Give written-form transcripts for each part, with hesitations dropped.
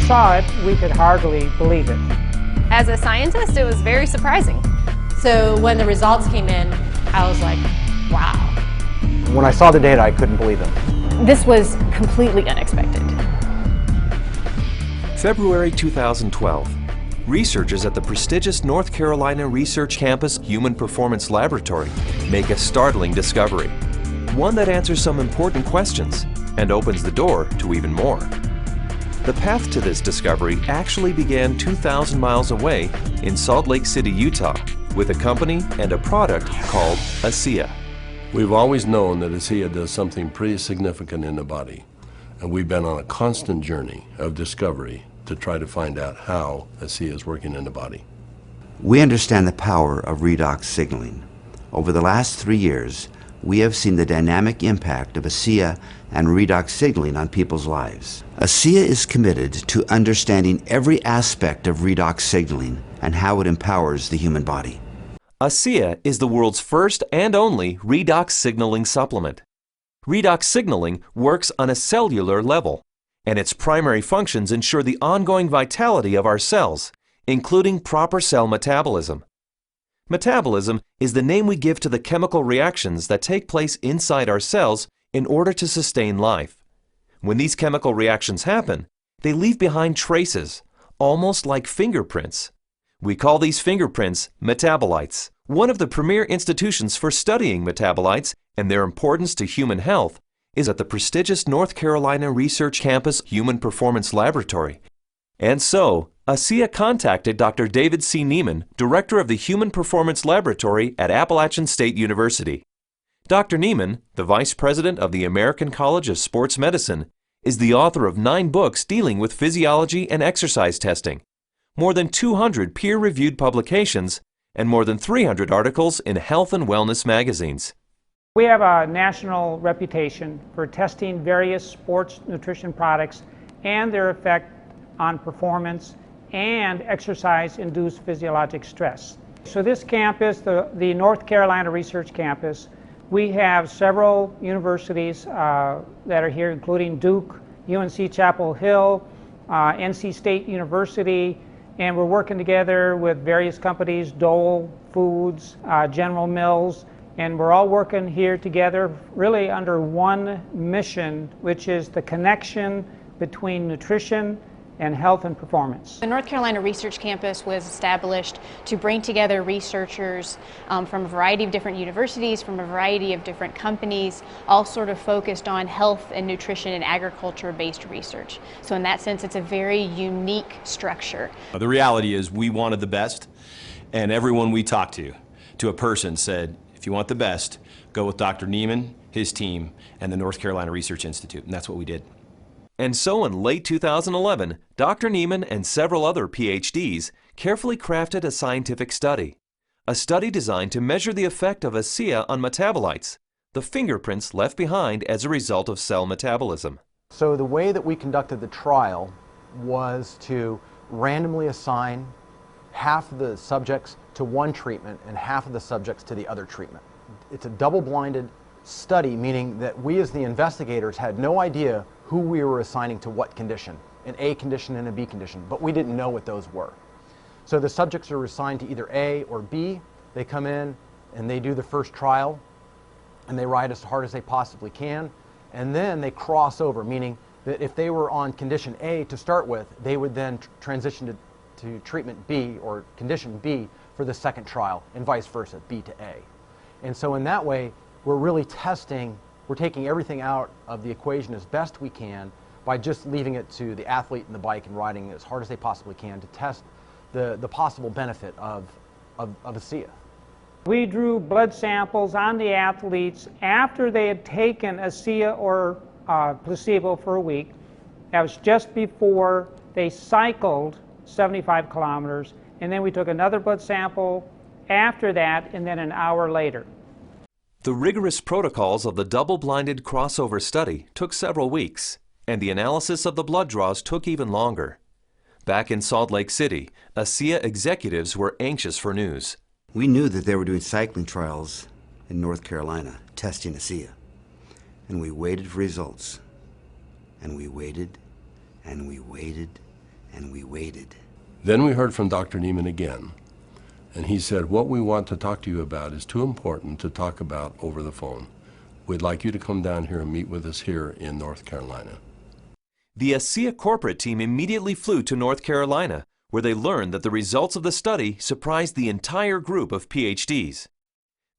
saw it, we could hardly believe it. As a scientist, it was very surprising. So when the results came in, I was like, wow. When I saw the data, I couldn't believe them. This was completely unexpected. February 2012. Researchers at the prestigious North Carolina Research Campus Human Performance Laboratory make a startling discovery. One that answers some important questions and opens the door to even more. The path to this discovery actually began 2,000 miles away in Salt Lake City, Utah, with a company and a product called Asea. We've always known that Asea does something pretty significant in the body, and we've been on a constant journey of discovery to try to find out how Asea is working in the body. We understand the power of redox signaling. Over the last 3 years, we have seen the dynamic impact of Asea and redox signaling on people's lives. Asea is committed to understanding every aspect of redox signaling and how it empowers the human body. Asea is the world's first and only redox signaling supplement. Redox signaling works on a cellular level, and its primary functions ensure the ongoing vitality of our cells, including proper cell metabolism. Metabolism is the name we give to the chemical reactions that take place inside our cells in order to sustain life. When these chemical reactions happen, they leave behind traces, almost like fingerprints. We call these fingerprints metabolites. One of the premier institutions for studying metabolites and their importance to human health is at the prestigious North Carolina Research Campus Human Performance Laboratory. And so, Asea contacted Dr. David C. Nieman, director of the Human Performance Laboratory at Appalachian State University. Dr. Nieman, the vice president of the American College of Sports Medicine, is the author of 9 books dealing with physiology and exercise testing, more than 200 peer-reviewed publications, and more than 300 articles in health and wellness magazines. We have a national reputation for testing various sports nutrition products and their effect on performance and exercise-induced physiologic stress. So this campus, the North Carolina Research Campus, we have several universities that are here, including Duke, UNC Chapel Hill, NC State University, and we're working together with various companies, Dole Foods, General Mills, and we're all working here together really under one mission, which is the connection between nutrition and health and performance. The North Carolina Research Campus was established to bring together researchers from a variety of different universities, from a variety of different companies, all sort of focused on health and nutrition and agriculture-based research. So in that sense, it's a very unique structure. The reality is we wanted the best, and everyone we talked to a person said, if you want the best, go with Dr. Nieman, his team, and the North Carolina Research Institute, and that's what we did. And so in late 2011, Dr. Nieman and several other PhDs carefully crafted a scientific study. A study designed to measure the effect of Asea on metabolites, the fingerprints left behind as a result of cell metabolism. So the way that we conducted the trial was to randomly assign half of the subjects to one treatment and half of the subjects to the other treatment. It's a double-blinded study, meaning that we as the investigators had no idea who we were assigning to what condition, an A condition and a B condition, but we didn't know what those were. So the subjects are assigned to either A or B. They come in and they do the first trial and they ride as hard as they possibly can, and then they cross over, meaning that if they were on condition A to start with, they would then transition to treatment B or condition B for the second trial, and vice versa, B to A. And so in that way, we're really testing, we're taking everything out of the equation as best we can by just leaving it to the athlete and the bike and riding as hard as they possibly can to test the possible benefit of Asea. We drew blood samples on the athletes after they had taken Asea or placebo for a week. That was just before they cycled 75 kilometers, and then we took another blood sample after that, and then an hour later. The rigorous protocols of the double-blinded crossover study took several weeks, and the analysis of the blood draws took even longer. Back in Salt Lake City, Asea executives were anxious for news. We knew that they were doing cycling trials in North Carolina, testing Asea. And we waited for results. And we waited, and we waited, and we waited. Then we heard from Dr. Nieman again, and he said, what we want to talk to you about is too important to talk about over the phone. We'd like you to come down here and meet with us here in North Carolina. The Asea corporate team immediately flew to North Carolina, where they learned that the results of the study surprised the entire group of PhDs.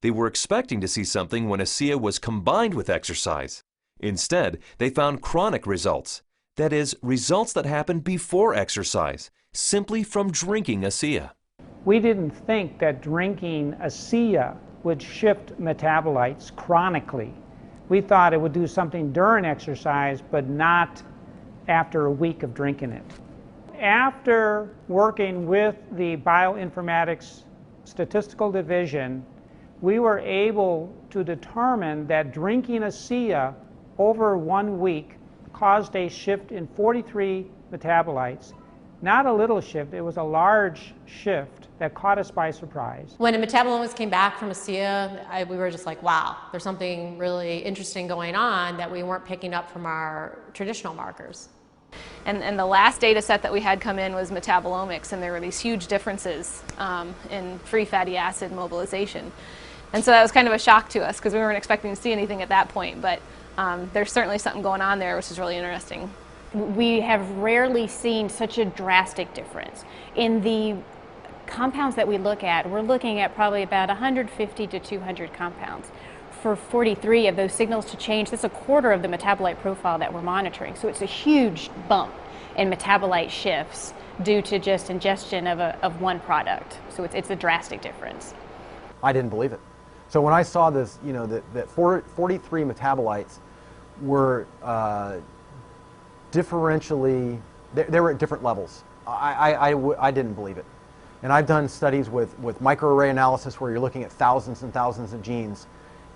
They were expecting to see something when Asea was combined with exercise. Instead, they found chronic results. That is, results that happen before exercise, simply from drinking Asea. We didn't think that drinking Asea would shift metabolites chronically. We thought it would do something during exercise, but not after a week of drinking it. After working with the bioinformatics statistical division, we were able to determine that drinking Asea over 1 week caused a shift in 43 metabolites. Not a little shift, it was a large shift that caught us by surprise. When the metabolomics came back from Asea, we were just like, wow, there's something really interesting going on that we weren't picking up from our traditional markers. And the last data set that we had come in was metabolomics, and there were these huge differences in free fatty acid mobilization. And so that was kind of a shock to us because we weren't expecting to see anything at that point, but there's certainly something going on there which is really interesting. We have rarely seen such a drastic difference. In the compounds that we look at, we're looking at probably about 150 to 200 compounds. For 43 of those signals to change, that's a quarter of the metabolite profile that we're monitoring. So it's a huge bump in metabolite shifts due to just ingestion of one product. So it's a drastic difference. I didn't believe it. So when I saw this, you know, that 43 metabolites were differentially, they were at different levels. I didn't believe it. And I've done studies with microarray analysis where you're looking at thousands and thousands of genes,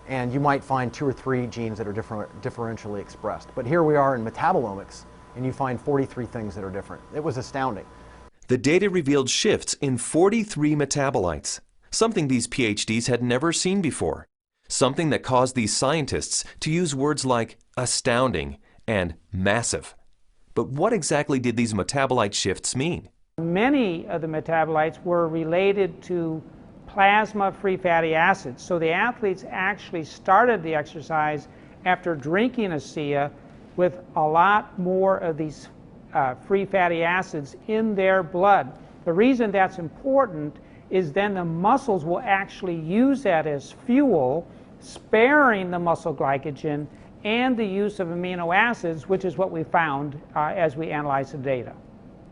and you might find 2 or 3 genes that are differentially expressed. But here we are in metabolomics, and you find 43 things that are different. It was astounding. The data revealed shifts in 43 metabolites, something these PhDs had never seen before, something that caused these scientists to use words like astounding and massive. But what exactly did these metabolite shifts mean? Many of the metabolites were related to plasma-free fatty acids. So the athletes actually started the exercise after drinking Asea with a lot more of these free fatty acids in their blood. The reason that's important is then the muscles will actually use that as fuel, sparing the muscle glycogen and the use of amino acids, which is what we found as we analyzed the data.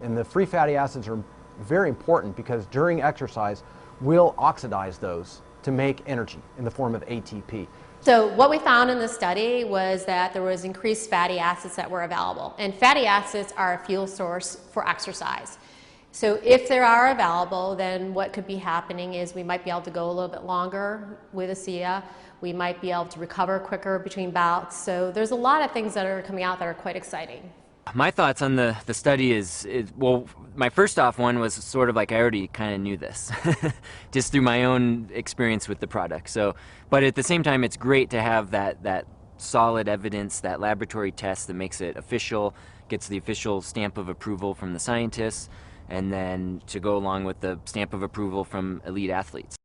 And the free fatty acids are very important because during exercise, we'll oxidize those to make energy in the form of ATP. So what we found in the study was that there was increased fatty acids that were available. And fatty acids are a fuel source for exercise. So if they are available, then what could be happening is we might be able to go a little bit longer with Asea. We might be able to recover quicker between bouts. So there's a lot of things that are coming out that are quite exciting. My thoughts on the study is, well, my first off one was sort of like I already kind of knew this, just through my own experience with the product. So, but at the same time, it's great to have that solid evidence, that laboratory test that makes it official, gets the official stamp of approval from the scientists, and then to go along with the stamp of approval from elite athletes.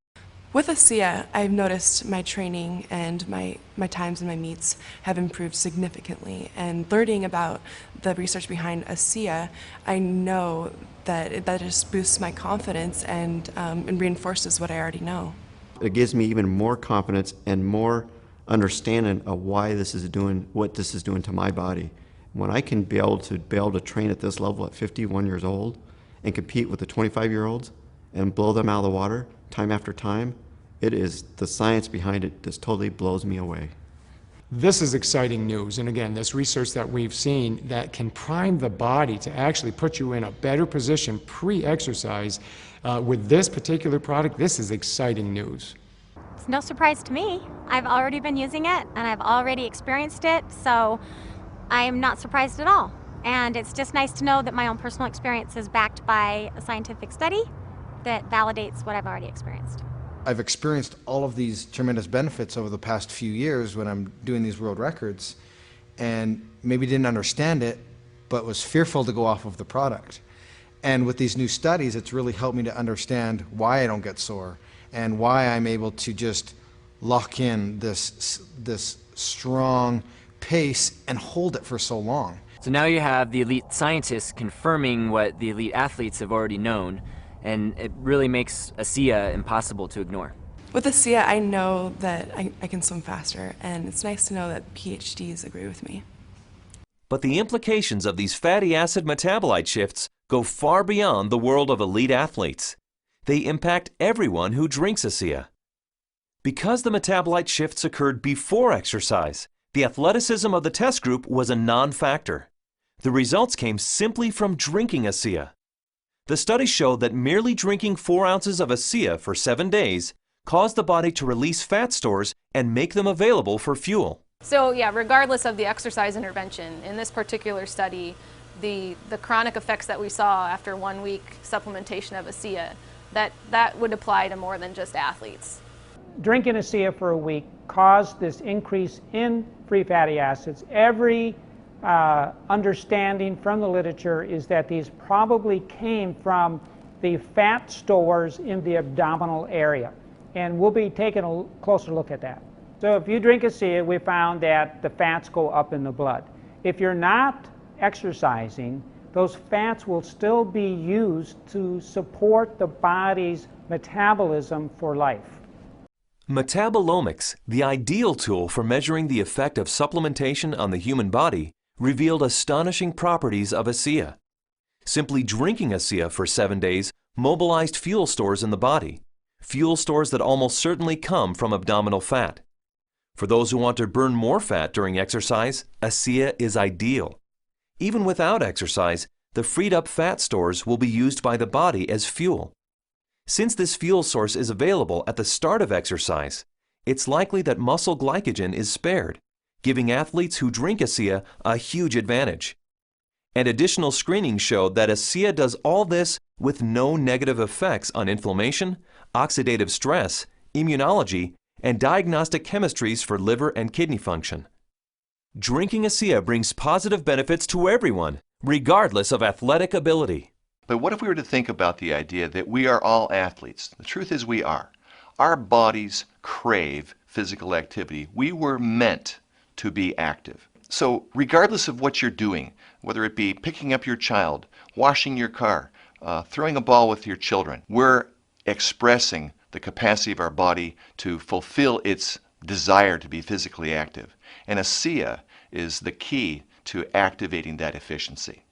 With Asea, I've noticed my training and my times and my meets have improved significantly. And learning about the research behind Asea, I know that just boosts my confidence and reinforces what I already know. It gives me even more confidence and more understanding of why this is doing, what this is doing to my body. When I can be able to train at this level at 51 years old and compete with the 25-year-olds and blow them out of the water time after time, it is the science behind it just totally blows me away. This is exciting news, and again, this research that we've seen that can prime the body to actually put you in a better position pre-exercise with this particular product, this is exciting news. It's no surprise to me. I've already been using it and I've already experienced it, so I'm not surprised at all. And it's just nice to know that my own personal experience is backed by a scientific study that validates what I've already experienced. I've experienced all of these tremendous benefits over the past few years when I'm doing these world records, and maybe didn't understand it, but was fearful to go off of the product. And with these new studies, it's really helped me to understand why I don't get sore and why I'm able to just lock in this strong pace and hold it for so long. So now you have the elite scientists confirming what the elite athletes have already known, and it really makes Asea impossible to ignore. With Asea, I know that I can swim faster, and it's nice to know that PhDs agree with me. But the implications of these fatty acid metabolite shifts go far beyond the world of elite athletes. They impact everyone who drinks Asea. Because the metabolite shifts occurred before exercise, the athleticism of the test group was a non-factor. The results came simply from drinking Asea. The study showed that merely drinking 4 ounces of Asea for 7 days caused the body to release fat stores and make them available for fuel. So yeah, regardless of the exercise intervention, in this particular study, the chronic effects that we saw after 1 week supplementation of Asea, that would apply to more than just athletes. Drinking Asea for a week caused this increase in free fatty acids. Every understanding from the literature is that these probably came from the fat stores in the abdominal area. And we'll be taking a closer look at that. So if you drink Asea, we found that the fats go up in the blood. If you're not exercising, those fats will still be used to support the body's metabolism for life. Metabolomics, the ideal tool for measuring the effect of supplementation on the human body, revealed astonishing properties of Asea. Simply drinking Asea for 7 days mobilized fuel stores in the body, fuel stores that almost certainly come from abdominal fat. For those who want to burn more fat during exercise, Asea is ideal. Even without exercise, the freed up fat stores will be used by the body as fuel. Since this fuel source is available at the start of exercise, it's likely that muscle glycogen is spared, giving athletes who drink Asea a huge advantage. And additional screening showed that Asea does all this with no negative effects on inflammation, oxidative stress, immunology, and diagnostic chemistries for liver and kidney function. Drinking Asea brings positive benefits to everyone, regardless of athletic ability. But what if we were to think about the idea that we are all athletes? The truth is we are. Our bodies crave physical activity. We were meant to be active. So regardless of what you're doing, whether it be picking up your child, washing your car, throwing a ball with your children, we're expressing the capacity of our body to fulfill its desire to be physically active. And Asea is the key to activating that efficiency.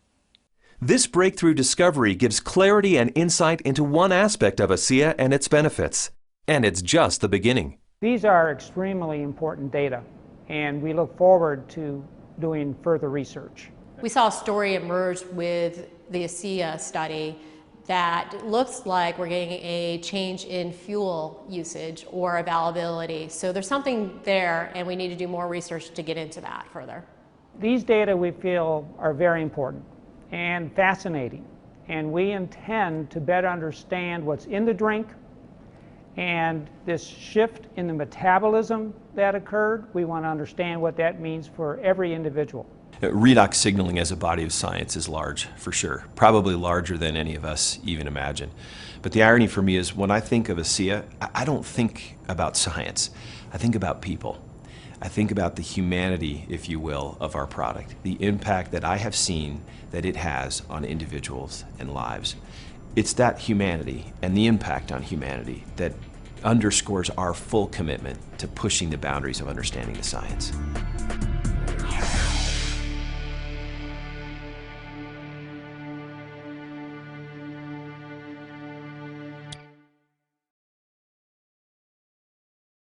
This breakthrough discovery gives clarity and insight into one aspect of Asea and its benefits. And it's just the beginning. These are extremely important data, and we look forward to doing further research. We saw a story emerge with the Asea study that looks like we're getting a change in fuel usage or availability. So there's something there, and we need to do more research to get into that further. These data we feel are very important and fascinating, and we intend to better understand what's in the drink and this shift in the metabolism that occurred. We want to understand what that means for every individual. Redox signaling as a body of science is large, for sure. Probably larger than any of us even imagine. But the irony for me is when I think of Asea, I don't think about science. I think about people. I think about the humanity, if you will, of our product, the impact that I have seen that it has on individuals and lives. It's that humanity and the impact on humanity that underscores our full commitment to pushing the boundaries of understanding the science.